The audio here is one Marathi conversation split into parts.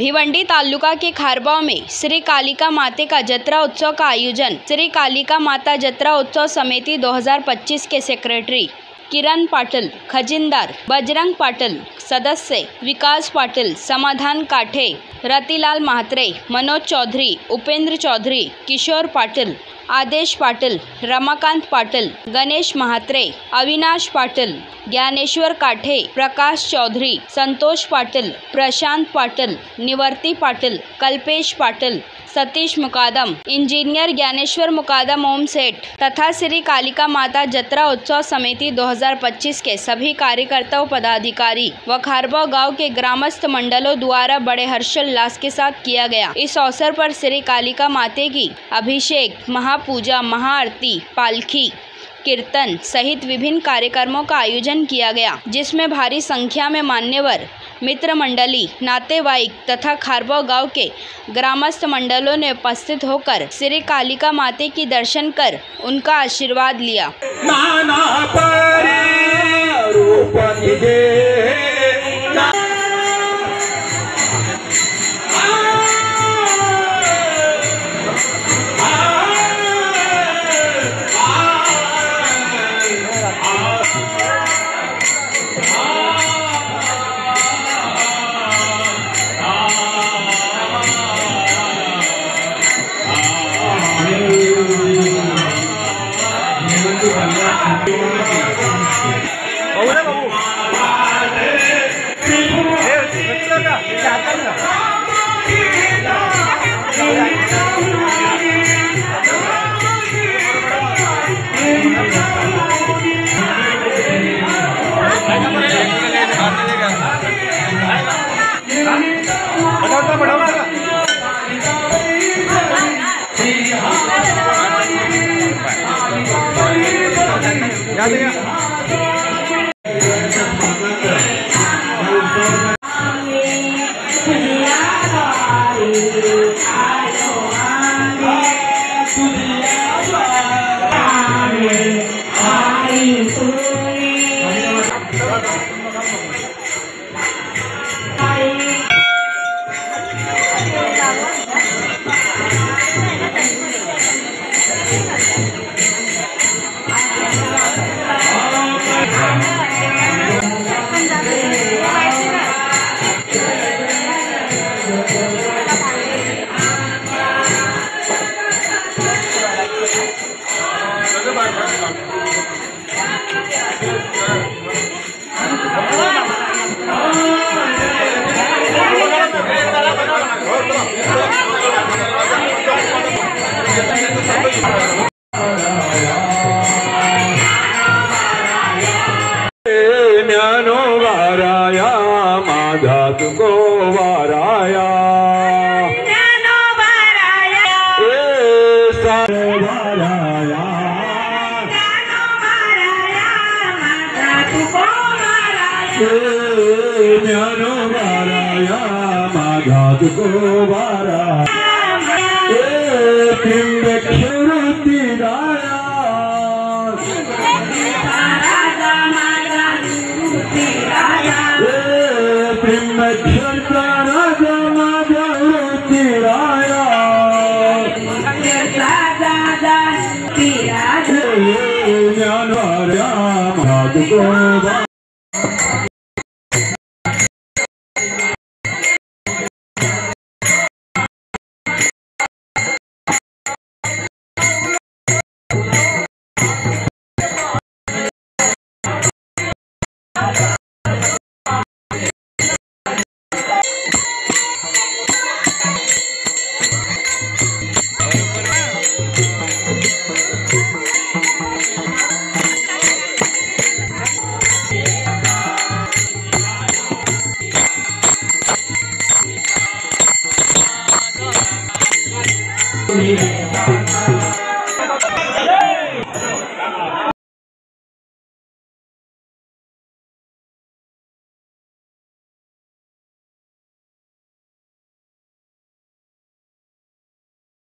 भिवंडी तालुका के खारबाव में श्री कालिका माते का जत्रा उत्सव का आयोजन श्री कालिका माता जत्रा उत्सव समिति 2025 के सेक्रेटरी किरण पाटिल, खजिनदार बजरंग पाटिल, सदस्य विकास पाटिल, समाधान काठे, रतिलाल महात्रे, मनोज चौधरी, उपेंद्र चौधरी, किशोर पाटिल, आदेश पाटिल, रमाकांत पाटिल, गणेश महात्रे, अविनाश पाटिल, ज्ञानेश्वर काठे, प्रकाश चौधरी, संतोष पाटिल, प्रशांत पाटिल, निवर्ती पाटिल, कल्पेश पाटिल, सतीश मुकादम, इंजीनियर ज्ञानेश्वर मुकादम ओम सेठ तथा श्री कालिका माता जत्रा उत्सव समिति 2025 के सभी कार्यकर्ताओं, पदाधिकारी व खारबाव गांव के ग्रामस्थ मंडलों द्वारा बड़े हर्षोल्लास के साथ किया गया। इस अवसर पर श्री कालिका माते की अभिषेक, महापूजा, महाआरती, पालकी, कीर्तन सहित विभिन्न कार्यक्रमों का आयोजन किया गया, जिसमें भारी संख्या में मान्यवर, मित्र मंडली, नातेवाईक तथा खारबाव गांव के ग्रामस्थ मंडलों ने उपस्थित होकर श्री कालिका माते की दर्शन कर उनका आशीर्वाद लिया। ज्ञानो वाराया माधा तुको वाराया, ज्ञानो वाराया सारे वाराया, ज्ञानो वाराया माता तुको वाराया, ज्ञानो वाराया माधा तुको वाराया,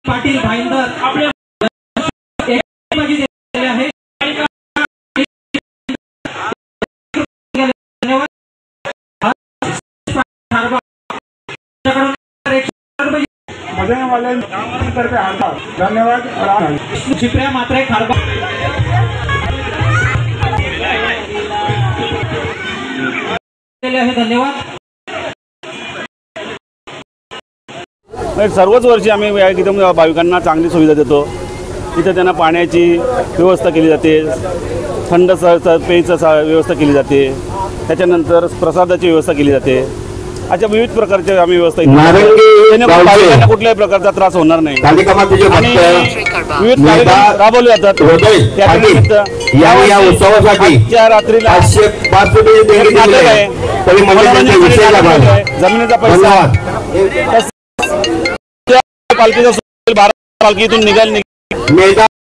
पाटील भाईंदर आपले धन्यवाद. चिपऱ्या मात्रे खारबाव धन्यवाद. सर्वच वर्षी आम्ही एकदम भाविकांना चांगली सुविधा देतो. इथं त्यांना पाण्याची व्यवस्था केली जाते, थंड पेयचं व्यवस्था केली जाते, त्याच्यानंतर प्रसादाची व्यवस्था केली जाते. अशा विविध प्रकारच्या आम्ही व्यवस्था भाविकांना कुठल्याही प्रकारचा त्रास होणार नाही आणि विविध कार्यक्रम राबवले जातात. आजच्या रात्रीला जमिनीचा पैसा पालखीचा पालखीतून निघाल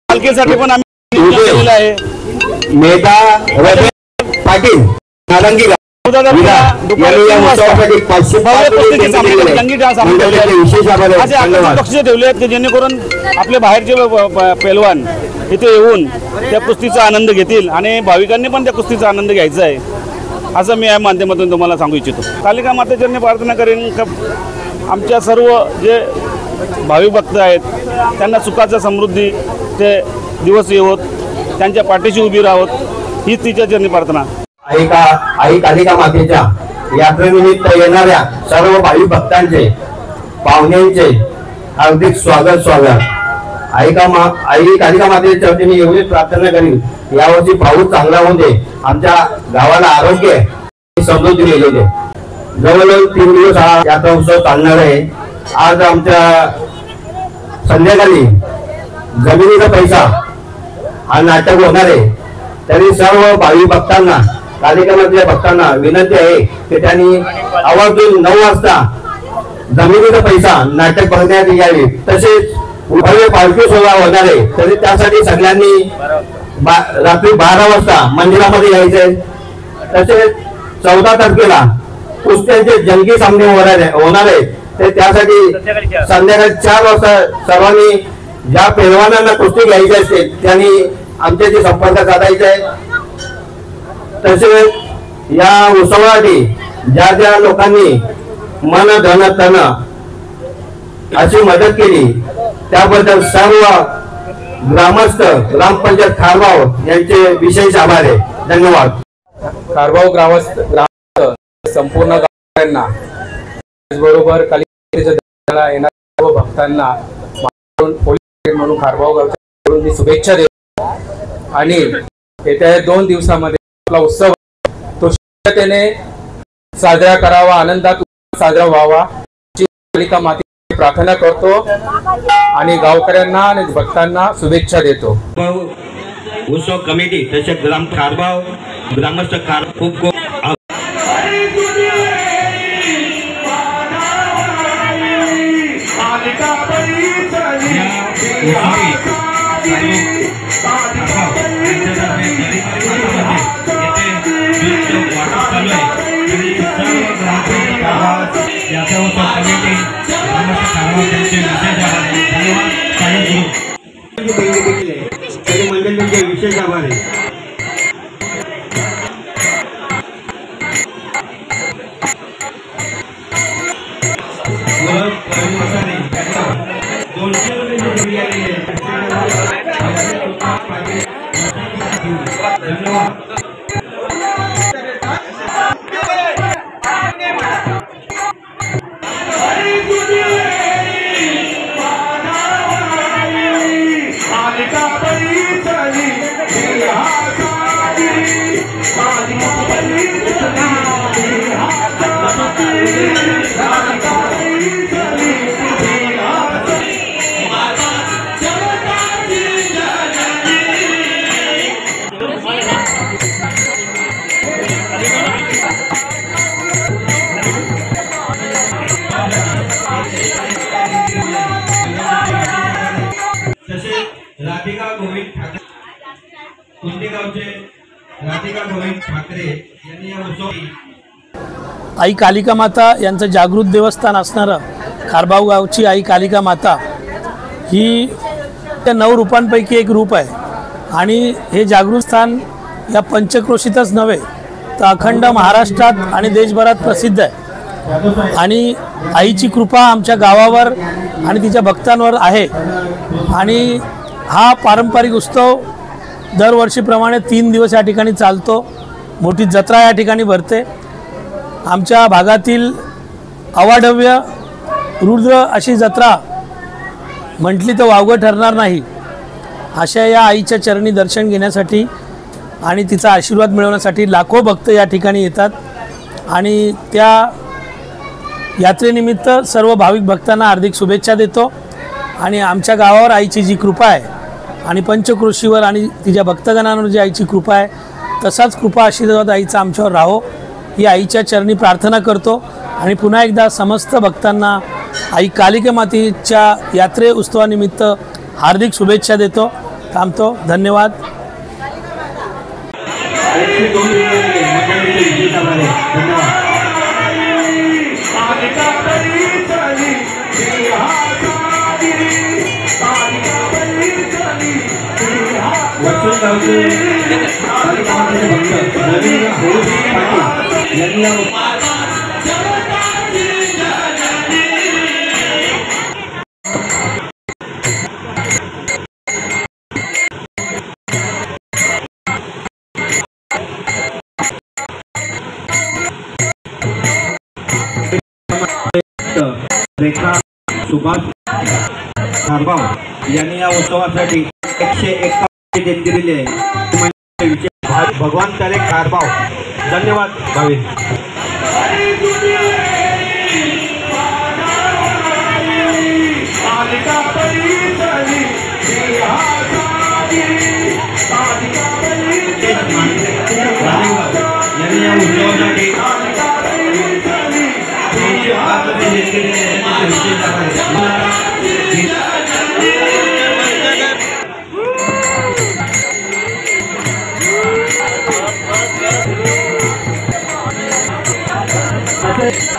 पालखीसाठी पण आम्ही केलेलं आहे. पाटील बक्षीस ठेवले आहेत की जेणेकरून आपले बाहेरचे पैलवान इथे येऊन त्या कुस्तीचा आनंद घेतील आणि भाविकांनी पण त्या कुस्तीचा आनंद घ्यायचा आहे, असं मी या माध्यमातून तुम्हाला सांगू इच्छितो. कालिका मातेचरणी प्रार्थना करेन का आमच्या सर्व जे भाविक भक्त आहेत त्यांना सुखाचा समृद्धी ते दिवस येवोत, त्यांच्या पाठीशी उभी राहोत, हीच तिच्या चरणी प्रार्थना. आई कालिका मातेच्या यात्रेनिमित्त येणाऱ्या सर्व भाविक भक्तांचे पाहुण्यांचे हार्दिक स्वागत. आई कालिका मातेच्या चरणी एवढीच प्रार्थना करीन यावर्षी पाऊस चांगला होऊ दे, आमच्या गावाला आरोग्य समृद्धी मिळू दे. जवळजवळ 3 दिवस हा यात्रा उत्सव चालणार आहे. आज आमच्या संध्याकाळी जमिनीचा पैसा हा नाटक होणार आहे. तरी सर्व भाविक भक्तांना कालिका मातेच्या भक्तांना विनंती आहे की त्यांनी आवर्जून 9 वाजता जमिनीचा पैसा नाटक बघण्यात यावे. तसेच भव्य पालखी सोहळा होणार आहे, तरी त्यासाठी सगळ्यांनी रात्री 12 वाजता मंदिरामध्ये यायचंय. तसेच 14 तारखेला कुस्त्यांचे जंगी सामने होणार आहे, ते त्यासाठी संध्याकाळी 4 वाजता सर्वांनी ज्या पैलवानांना कुस्ती घ्यायची असते त्यांनी आमच्याशी संपर्क साधायचा आहे. तसेच या उत्सवासाठी ज्या ज्या लोकांनी मन धन तन अशी मदत केली त्याबद्दल सर्व ग्रामस्थ ग्रामपंचायत खारबाव यांचे विशेष आभार आहे. धन्यवाद. खारबाव ग्रामस्थ संपूर्ण गावकऱ्यांना त्याचबरोबर कालिकेच्या येणाऱ्या सर्व भक्तांना म्हणून खारबाव गावच्या मी शुभेच्छा देतो आणि येत्या 2 दिवसामध्ये आपला उत्सव तो शांततेने साजरा करावा, आनंदात साजरा व्हावा अशी कालिका मातेची प्रार्थना करतो आणि गावकऱ्यांना आणि भक्तांना शुभेच्छा देतो. उत्सव कमिटी तसेच ग्राम खारबाव ग्रामस्थ खूप खूप विशेष आभार आहे. आई कालिका माता यांचं जागृत देवस्थान असणारं खारबाव गावची आई कालिका माता ही त्या 9 रूपांपैकी एक रूप आहे आणि हे जागृत स्थान या पंचक्रोशीतच नव्हे तर अखंड महाराष्ट्रात आणि देशभरात प्रसिद्ध आहे. आणि आईची कृपा आमच्या गावावर आणि तिच्या भक्तांवर आहे आणि हा पारंपरिक उत्सव दरवर्षीप्रमाणे 3 दिवस या ठिकाणी चालतो। मोठी जत्रा या ठिकाणी भरते। आमच्या भागातील अवाढव्य रुद्र अशी जत्रा म्हटली तर वावगं ठरणार नाही। अशा या आईच्या चरणी दर्शन घेण्यासाठी आणि तिचा आशीर्वाद मिळवण्यासाठी लाखो भक्त या ठिकाणी येतात आणि त्या यात्रेनिमित्त सर्व भाविक भक्तांना हार्दिक शुभेच्छा देतो आणि आमच्या गावावर आईची जी कृपा आहे आणि पंचक्रोशीवर आणि तिच्या भक्तगणांवर जी आईची कृपा आहे तसाच कृपा आशीर्वाद आईचा आमच्यावर राहो ही आईच्या चरणी प्रार्थना करतो आणि पुन्हा एकदा समस्त भक्तांना आई कालिका मातेच्या यात्रे उत्सवानिमित्त हार्दिक शुभेच्छा देतो। थांबतो। धन्यवाद। रेखा सुभाष खारबाव यांनी या उत्सवासाठी 151 देणगी दिली आहे। भगवान करे खारबाव। धन्यवाद भाविक। यांनी या उत्सवासाठी Okay.